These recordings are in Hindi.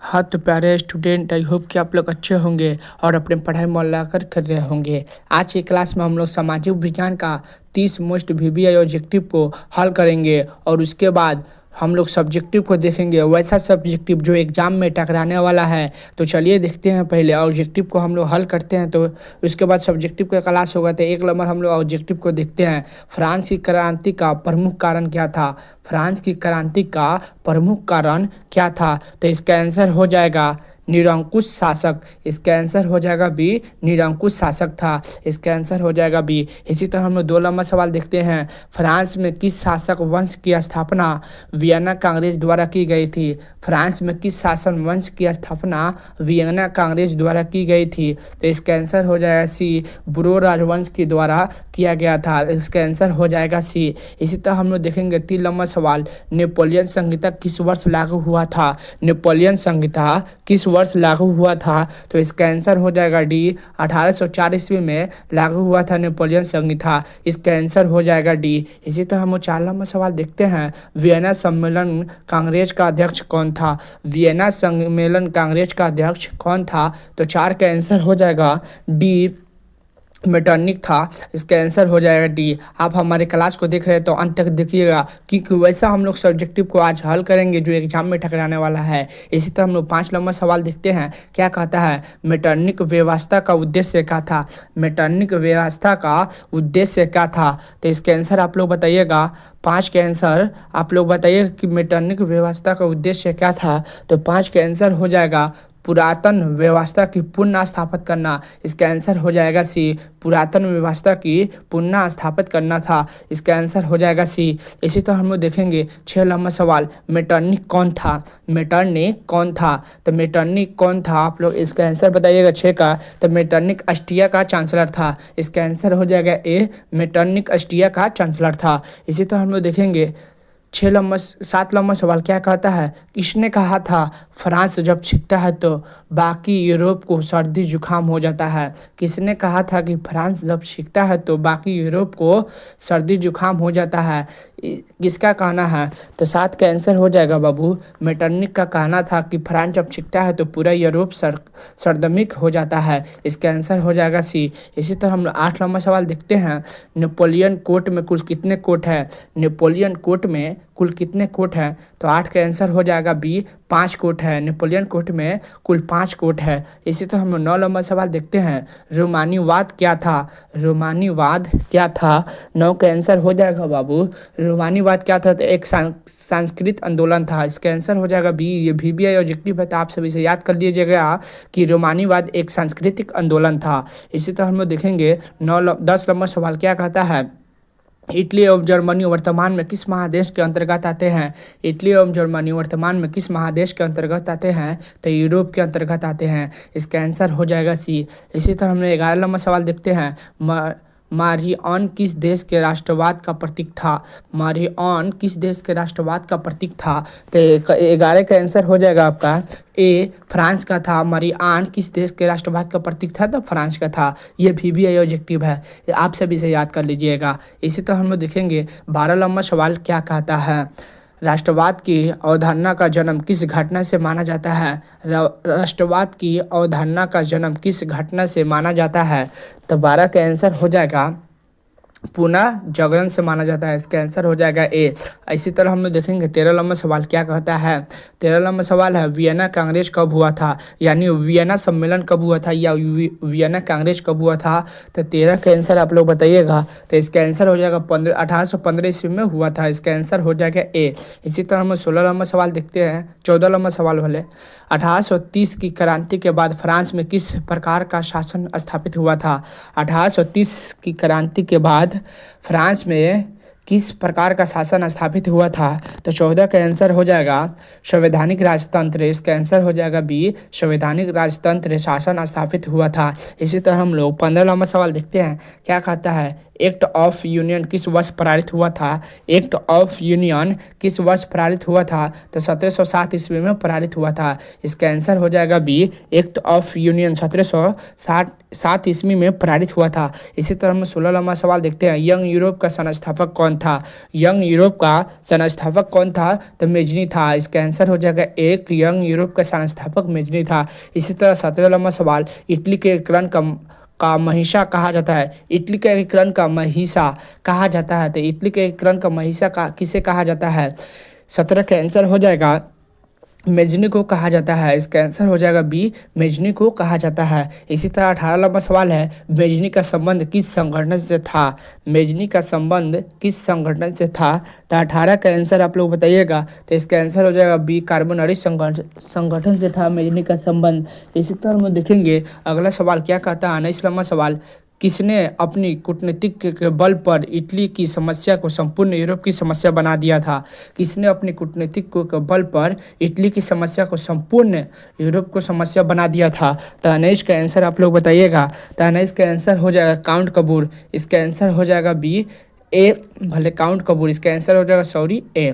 हाँ तो प्यारे स्टूडेंट, आई होप कि आप लोग अच्छे होंगे और अपने पढ़ाई मन लगाकर कर रहे होंगे। आज की क्लास में हम लोग सामाजिक विज्ञान का 30 मोस्ट वीवीआई ऑब्जेक्टिव को हल करेंगे और उसके बाद हम लोग सब्जेक्टिव को देखेंगे, वैसा सब्जेक्टिव जो एग्जाम में टकराने वाला है। तो चलिए देखते हैं, पहले ऑब्जेक्टिव को हम लोग हल करते हैं, तो उसके बाद सब्जेक्टिव का क्लास होगा। तो एक नंबर हम लोग ऑब्जेक्टिव को देखते हैं। फ्रांस की क्रांति का प्रमुख कारण क्या था? फ्रांस की क्रांति का प्रमुख कारण क्या था? तो इसका आंसर हो जाएगा निरंकुश शासक। इसका आंसर हो जाएगा बी, निरंकुश शासक था। इसका आंसर हो जाएगा बी। इसी तरह हम लोग 2 नंबर सवाल देखते हैं। फ्रांस में किस शासक वंश की स्थापना वियना कांग्रेस द्वारा की गई थी? फ्रांस में किस शासन वंश की स्थापना वियना कांग्रेस द्वारा की गई थी? तो इसका आंसर हो जाएगा सी, बुरो राजवंश के द्वारा किया गया था। इसका आंसर हो जाएगा सी। इसी तरह हम लोग देखेंगे 3 नंबर सवाल। नेपोलियन संहिता किस वर्ष लागू हुआ था? नेपोलियन संहिता किस वर्ष लागू हुआ था? तो इसका आंसर हो जाएगा डी, 1804 ईस्वी में लागू हुआ था नेपोलियन संहिता। इसका आंसर हो जाएगा डी। इसी तरह हम 4 नंबर सवाल देखते हैं। वियना सम्मेलन कांग्रेस का अध्यक्ष कौन था? वियना सम्मेलन कांग्रेस का अध्यक्ष कौन था? तो 4 का आंसर हो जाएगा डी, मेटरनिक था। इसका आंसर हो जाएगा डी। आप हमारे क्लास को देख रहे हैं तो अंत तक देखिएगा, क्योंकि वैसा हम लोग सब्जेक्टिव को आज हल करेंगे जो एग्जाम में टकराने वाला है। इसी तरह हम लोग 5 नंबर सवाल देखते हैं। क्या कहता है? मेटरनिक व्यवस्था का उद्देश्य क्या था? मेटरनिक व्यवस्था का उद्देश्य क्या था? तो इसके आंसर आप लोग बताइएगा। 5 के आंसर आप लोग बताइएगा कि मेटरनिक व्यवस्था का उद्देश्य क्या था। तो 5 के आंसर हो जाएगा पुरातन व्यवस्था की पुनः स्थापित करना। इसका आंसर हो जाएगा सी, पुरातन व्यवस्था की पुनः स्थापित करना था। इसका आंसर हो जाएगा सी। इसी तरह हम लोग देखेंगे 6 नंबर सवाल। मेटरनिक कौन था? मेटरनिक कौन था? तो मेटरनिक कौन था आप लोग इसका आंसर बताइएगा 6 का। तो मेटरनिक अस्ट्रिया का चांसलर था। इसका आंसर हो जाएगा ए, मेटरनिक अस्ट्रिया का चांसलर था। इसी तरह हम लोग देखेंगे 7 नंबर सवाल। क्या कहता है? किसने कहा था फ्रांस जब छींकता है तो बाकी यूरोप को सर्दी जुकाम हो जाता है? किसने कहा था कि फ्रांस जब छींकता है तो बाकी यूरोप को सर्दी जुकाम हो जाता है? किसका कहना है? तो 7 का आंसर हो जाएगा बाबू, मेटरनिक का कहना था कि फ्रांस जब छींकता है तो पूरा यूरोप सर्दमिक हो जाता है। इसका आंसर हो जाएगा सी। इसी तरह हम 8 नंबर सवाल देखते हैं। नेपोलियन कोर्ट में कुल कितने कोर्ट है? नेपोलियन कोर्ट में कुल कितने कोर्ट हैं? तो 8 का आंसर हो जाएगा बी, 5 कोर्ट है। नेपोलियन कोर्ट में कुल 5 कोर्ट है। इसी तरह हम 9 नंबर सवाल देखते हैं। रोमानीवाद क्या था? रोमानीवाद क्या था? 9 का आंसर हो जाएगा बाबू, रोमानीवाद क्या था? तो एक सांस्कृतिक आंदोलन था। इसका आंसर हो जाएगा बी। ये वीवीआई ऑब्जेक्टिव है तो आप सभी से याद कर लीजिएगा कि रोमानीवाद एक सांस्कृतिक आंदोलन था। इसी तरह हम लोग देखेंगे 10 नंबर सवाल। क्या कहता है? इटली एवं जर्मनी वर्तमान में किस महादेश के अंतर्गत आते हैं? इटली एवं जर्मनी वर्तमान में किस महादेश के अंतर्गत आते हैं? तो यूरोप के अंतर्गत आते हैं। इसका आंसर हो जाएगा सी। इसी तरह हमने 11 नंबर सवाल देखते हैं। मारियन किस देश के राष्ट्रवाद का प्रतीक था? मारियन किस देश के राष्ट्रवाद का प्रतीक था? तो 11 का आंसर हो जाएगा आपका ए, फ्रांस का था। मारियन किस देश के राष्ट्रवाद का प्रतीक था? तो फ्रांस का था। ये वीवीआई ऑब्जेक्टिव है, आप सभी से याद कर लीजिएगा। इसी तरह हम लोग देखेंगे 12 नंबर सवाल। क्या कहता है? राष्ट्रवाद की अवधारणा का जन्म किस घटना से माना जाता है? राष्ट्रवाद की अवधारणा का जन्म किस घटना से माना जाता है? तो 12 का आंसर हो जाएगा पुनः जागरण से माना जाता है। इसका आंसर हो जाएगा ए। इसी तरह हम लोग देखेंगे 13 नंबर सवाल। क्या कहता है? 13 नंबर सवाल है, वियना कांग्रेस कब हुआ था? यानी वियना सम्मेलन कब हुआ था या वियना कांग्रेस कब हुआ था? तो 13 का आंसर आप लोग बताइएगा। तो इसका आंसर हो जाएगा 1815 ईस्वी में हुआ था। इसका आंसर हो जाएगा ए। इसी तरह हम 16 नंबर सवाल देखते हैं। 14 नंबर सवाल वाले, 1830 की क्रांति के बाद फ्रांस में किस प्रकार का शासन स्थापित हुआ था? 1830 की क्रांति के बाद फ्रांस में किस प्रकार का शासन स्थापित हुआ था? तो 14 का आंसर हो जाएगा संवैधानिक राजतंत्र। इसका आंसर हो जाएगा बी, संवैधानिक राजतंत्र शासन स्थापित हुआ था। इसी तरह हम लोग 15 नंबर सवाल देखते हैं। क्या कहता है? एक्ट ऑफ यूनियन किस वर्ष पारित हुआ था? एक्ट ऑफ यूनियन किस वर्ष पारित हुआ था? तो 1707 ईस्वी में पारित हुआ था। इसका आंसर हो जाएगा बी, एक्ट ऑफ यूनियन 1707 ईस्वी में पारित हुआ था। इसी तरह हम 16 नंबर सवाल देखते हैं, यंग यूरोप का संस्थापक कौन था? यंग यूरोप का संस्थापक कौन था? तो मेजनी था। इसका आंसर हो जाएगा एक, यंग यूरोप का संस्थापक मेजनी था। इसी तरह 17 नंबर सवाल, इटली के एकीकरण का महिषा कहा जाता है? इटली के एकीकरण का महिषा कहा जाता है। तो इटली के एकीकरण का महिषा का किसे कहा जाता है? 17 का आंसर हो जाएगा मेजनी को कहा जाता है। इसका आंसर हो जाएगा बी, मेजनी को कहा जाता है। इसी तरह 18 नंबर सवाल है, मेजनी का संबंध किस संगठन से था? मेजनी का संबंध किस संगठन से था? तो 18 का आंसर आप लोग बताइएगा। तो इसका आंसर हो जाएगा बी, कार्बोनरी संगठन से था मेजनी का संबंध। इसी तरह हम देखेंगे अगला सवाल क्या कहता है। 19 नंबर सवाल, किसने अपनी कूटनीति के बल पर इटली की समस्या को संपूर्ण यूरोप की समस्या बना दिया था? किसने अपनी कूटनीति के बल पर इटली की समस्या को संपूर्ण यूरोप को समस्या बना दिया था? तो 19 का आंसर आप लोग बताइएगा। तो 19 का आंसर हो जाएगा काउंट कबूर। इसका आंसर हो जाएगा बी, ए भले काउंट कबूर। इसका आंसर हो जाएगा सॉरी ए,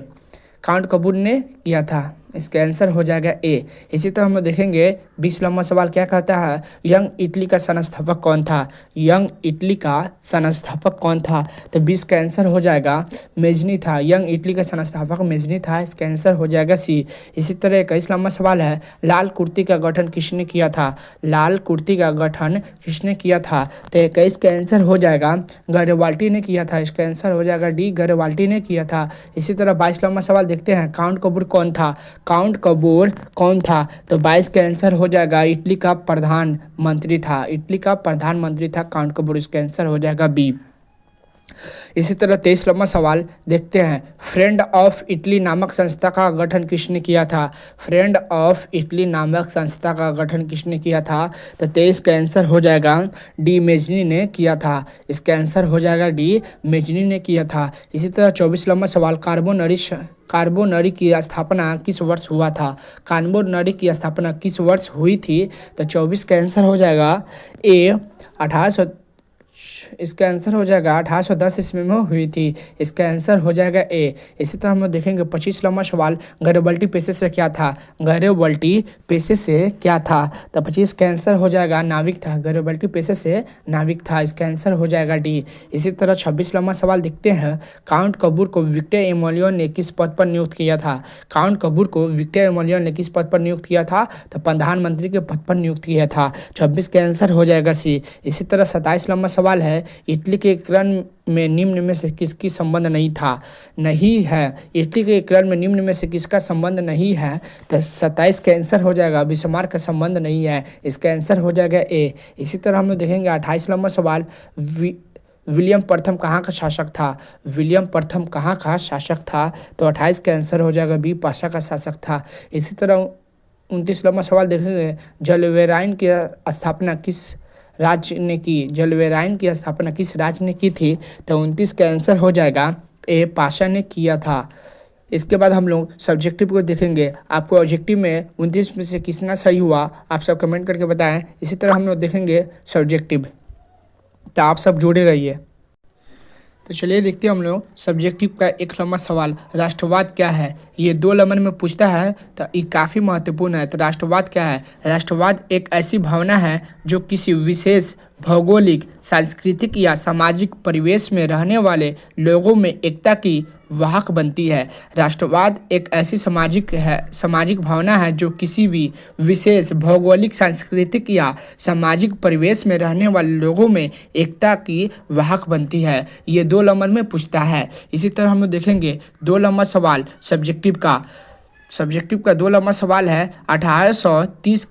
काउंट कबूर ने किया था। इसका आंसर हो जाएगा ए। इसी तरह हम देखेंगे 20 नंबर सवाल क्या कहता है, यंग इटली का संस्थापक कौन था? यंग इटली का संस्थापक कौन था? तो 20 का आंसर हो जाएगा मेजनी था। यंग इटली का संस्थापक मेजनी था। इसका आंसर हो जाएगा सी। इसी तरह 21 नंबर सवाल है, लाल कुर्ती का गठन किसने किया था? लाल कुर्ती का गठन किसने किया था? तो 21 का आंसर हो जाएगा गैरिबाल्डी ने किया था। इसका आंसर हो जाएगा डी, गैरिबाल्डी ने किया था। इसी तरह 22 नंबर सवाल देखते हैं, काउंट कबूर कौन था? काउंट कबूर कौन था? तो 22 का आंसर हो जाएगा इटली का प्रधानमंत्री था। इटली का प्रधानमंत्री था काउंट कबूर। इसका आंसर हो जाएगा बी। इसी तरह 23 नंबर सवाल देखते हैं, फ्रेंड ऑफ इटली नामक संस्था का गठन किसने किया था? फ्रेंड ऑफ इटली नामक संस्था का गठन किसने किया था? तो 23 का आंसर हो जाएगा डी, मेजनी ने किया था। इसका आंसर हो जाएगा डी, मेजनी ने किया था। इसी तरह 24 नंबर सवाल, कार्बोनरी की स्थापना किस वर्ष हुआ था? कार्बोनरी की स्थापना किस वर्ष हुई थी? तो 24 का आंसर हो जाएगा ए, 1800। इसका आंसर हो जाएगा 1810 ईस्वी में हुई थी। इसका आंसर हो जाएगा ए। इसी तरह हम लोग देखेंगे 25 नंबर सवाल, गैरिबाल्डी पेशे से क्या था? गैरिबाल्डी पेशे से क्या था? तो 25 का आंसर हो जाएगा नाविक था। गैरिबाल्डी पेशे से नाविक था। इसका आंसर हो जाएगा डी। इसी तरह 26 नंबर सवाल देखते हैं, काउंट कबूर को विक्टर एमोलियन ने किस पद पर नियुक्त किया था? काउंट कबूर को विक्टर एमोलियन ने किस पद पर नियुक्त किया था? तो प्रधानमंत्री के पद पर नियुक्त किया था। 26 का आंसर हो जाएगा सी। इसी तरह 27 नंबर सवाल है, इटली के एकीकरण में निम्न में से किसकी संबंध नहीं था? नहीं है। इटली के एकीकरण में निम्न में से किसका संबंध नहीं है? तो 27 का आंसर हो जाएगा बिस्मार्क का संबंध नहीं है। इसका आंसर हो जाएगा ए। इसी तरह हम लोग देखेंगे 28 नंबर सवाल, विलियम प्रथम कहाँ का शासक था? विलियम प्रथम कहाँ का शासक था? तो 28 का आंसर हो जाएगा बी, पाशा का शासक था। इसी तरह 29 नंबर सवाल देखेंगे, जलवेराइन की स्थापना किस राज्य ने की? जलवेराइन की स्थापना किस राज्य ने की थी? तो 29 का आंसर हो जाएगा ए, पाशा ने किया था। इसके बाद हम लोग सब्जेक्टिव को देखेंगे। आपको ऑब्जेक्टिव में 29 में से कितना सही हुआ आप सब कमेंट करके बताएं। इसी तरह हम लोग देखेंगे सब्जेक्टिव, तो आप सब जुड़े रहिए। तो चलिए देखते हैं हम लोग सब्जेक्टिव का 1 नंबर सवाल, राष्ट्रवाद क्या है? ये 2 नंबर में पूछता है, तो ये काफ़ी महत्वपूर्ण है। तो राष्ट्रवाद क्या है? राष्ट्रवाद एक ऐसी भावना है जो किसी विशेष भौगोलिक, सांस्कृतिक या सामाजिक परिवेश में रहने वाले लोगों में एकता की वाहक बनती है। राष्ट्रवाद एक ऐसी सामाजिक भावना है जो किसी भी विशेष भौगोलिक, सांस्कृतिक या सामाजिक परिवेश में रहने वाले लोगों में एकता की वाहक बनती है। ये 2 नंबर में पूछता है। इसी तरह हम देखेंगे 2 नंबर सवाल सब्जेक्टिव का 2 नंबर सवाल है, 1830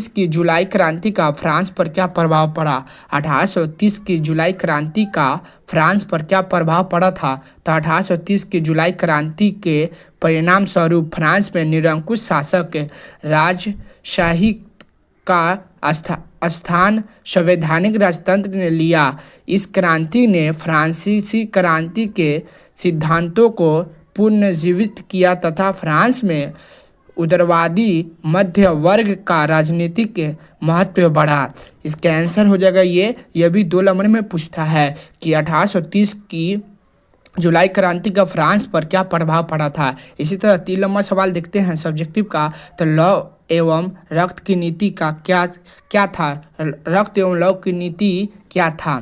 की जुलाई क्रांति का फ्रांस पर क्या प्रभाव पड़ा? 1830 की जुलाई क्रांति का फ्रांस पर क्या प्रभाव पड़ा था? तो 1830 की जुलाई क्रांति के परिणाम स्वरूप फ्रांस में निरंकुश शासक राजशाही का स्थान संवैधानिक राजतंत्र ने लिया। इस क्रांति ने फ्रांसीसी क्रांति के सिद्धांतों को पुनर्जीवित किया तथा फ्रांस में उदारवादी मध्य वर्ग का राजनीतिक महत्व बढ़ा। इसका आंसर हो जाएगा ये भी 2 नंबर में पूछता है कि 1830 की जुलाई क्रांति का फ्रांस पर क्या प्रभाव पड़ा था। इसी तरह 3 नंबर सवाल देखते हैं सब्जेक्टिव का। तो लव एवं रक्त की नीति का क्या क्या था। रक्त एवं लव की नीति क्या था।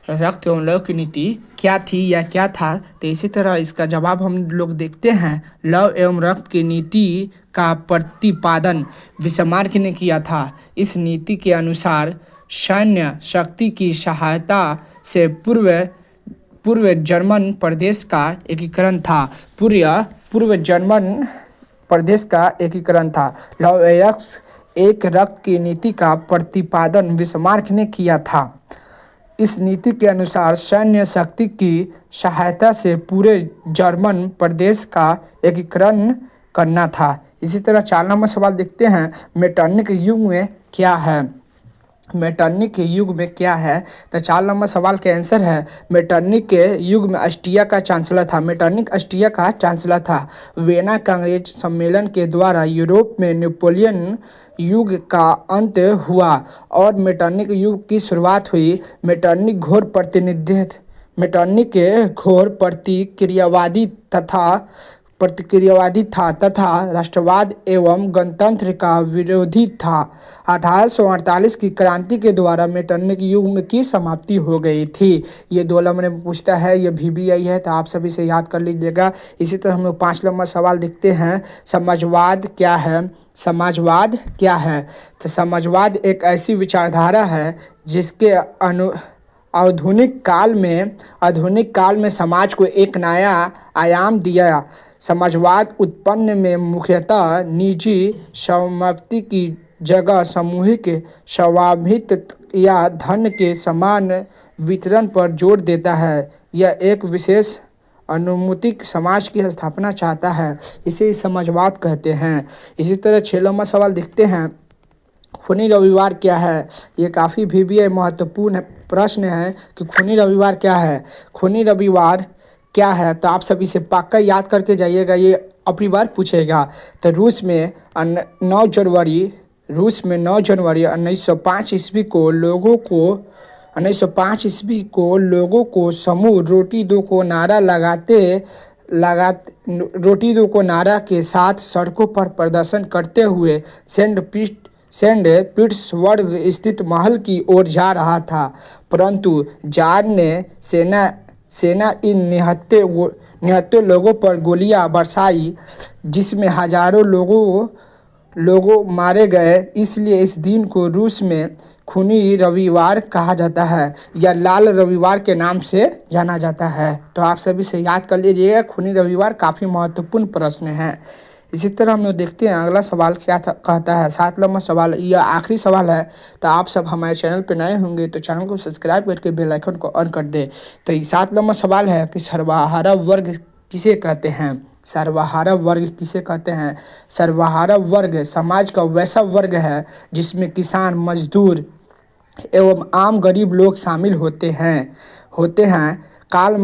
रक्त एवं लव की नीति क्या थी या क्या था। तो इसी तरह इसका जवाब हम लोग देखते हैं। लव एवं रक्त की नीति का प्रतिपादन बिस्मार्क ने किया था। इस नीति के अनुसार सैन्य शक्ति की सहायता से पूर्व जर्मन प्रदेश का एकीकरण था। पूर्व जर्मन प्रदेश का एकीकरण था। लव एक रक्त की नीति का प्रतिपादन बिस्मार्क ने किया था। इस नीति के अनुसार सैन्य शक्ति की सहायता से पूरे जर्मन प्रदेश का एकीकरण करना था। इसी तरह 4 नंबर सवाल देखते हैं। मेटरनिक युग में क्या है। मेटरनिक युग में क्या है। तो 4 नंबर सवाल का आंसर है मेटरनिक के युग में ऑस्ट्रिया का चांसलर था। मेटरनिक ऑस्ट्रिया का चांसलर था। वियना कांग्रेस सम्मेलन के द्वारा यूरोप में नेपोलियन युग का अंत हुआ और मेटरनिक युग की शुरुआत हुई। मेटरनिक घोर प्रतिक्रियावादी था तथा राष्ट्रवाद एवं गणतंत्र का विरोधी था। 1848 की क्रांति के द्वारा मेटरनिक युग की समाप्ति हो गई थी। ये 2 नंबर में पूछता है। ये VBI है तो आप सभी से याद कर लीजिएगा। इसी तरह हम लोग 5 नंबर सवाल देखते हैं। समाजवाद क्या है। समाजवाद क्या है। तो समाजवाद एक ऐसी विचारधारा है जिसके आधुनिक काल में समाज को एक नया आयाम दिया। समाजवाद उत्पन्न में मुख्यतः निजी सम्पत्ति की जगह सामूहिक स्वामित्व या धन के समान वितरण पर जोर देता है। यह एक विशेष अनुमतिक समाज की स्थापना चाहता है। इसे समाजवाद कहते हैं। इसी तरह 6 नंबर सवाल देखते हैं। खूनी रविवार क्या है। ये काफ़ी VBI महत्वपूर्ण प्रश्न है कि खूनी रविवार क्या है। खूनी रविवार क्या है तो आप सभी से पक्का याद करके जाइएगा। ये अपनी बार पूछेगा। तो रूस में 9 जनवरी 1905 ईस्वी को लोगों को समूह रोटी दो को नारा के साथ सड़कों पर प्रदर्शन करते हुए सेंट पीटर्सबर्ग स्थित महल की ओर जा रहा था, परंतु जार ने सेना इन निहत्थे लोगों पर गोलियां बरसाई जिसमें हजारों लोगों मारे गए। इसलिए इस दिन को रूस में खूनी रविवार कहा जाता है या लाल रविवार के नाम से जाना जाता है। तो आप सभी से याद कर लीजिएगा। खूनी रविवार काफ़ी महत्वपूर्ण प्रश्न है। इसी तरह हम लोग देखते हैं अगला सवाल क्या कहता है। 7 नंबर सवाल यह आखिरी सवाल है। तो आप सब हमारे चैनल पर नए होंगे तो चैनल को सब्सक्राइब करके बेल आइकन को ऑन कर दे। तो ये 7 नंबर सवाल है कि सर्वहारा वर्ग किसे कहते हैं। सर्वहारा वर्ग किसे कहते हैं। सर्वहारा वर्ग समाज का वैसा वर्ग है जिसमें किसान, मजदूर एवं आम गरीब लोग शामिल होते हैं। कार्ल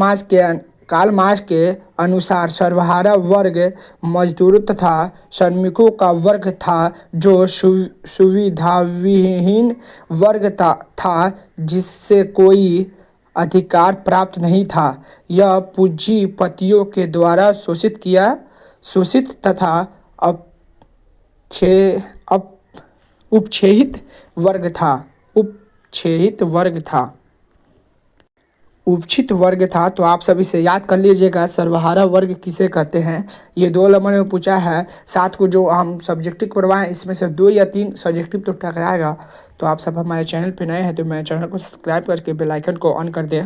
मार्क्स के अनुसार सर्वहारा वर्ग मजदूरों तथा श्रमिकों का वर्ग था जो सुविधाविहीन वर्ग था जिससे कोई अधिकार प्राप्त नहीं था। यह पूंजीपतियों के द्वारा शोषित तथा उपक्षेहित वर्ग था। तो आप सभी से याद कर लीजिएगा सर्वहारा वर्ग किसे कहते हैं। ये 2 नंबर में पूछा है। 7 को जो हम सब्जेक्टिव करवाएं इसमें से 2 या 3 सब्जेक्टिव तो टकराएगा। तो आप सब हमारे चैनल पे नए हैं तो मेरे चैनल को सब्सक्राइब करके बेल आइकन को ऑन कर दें।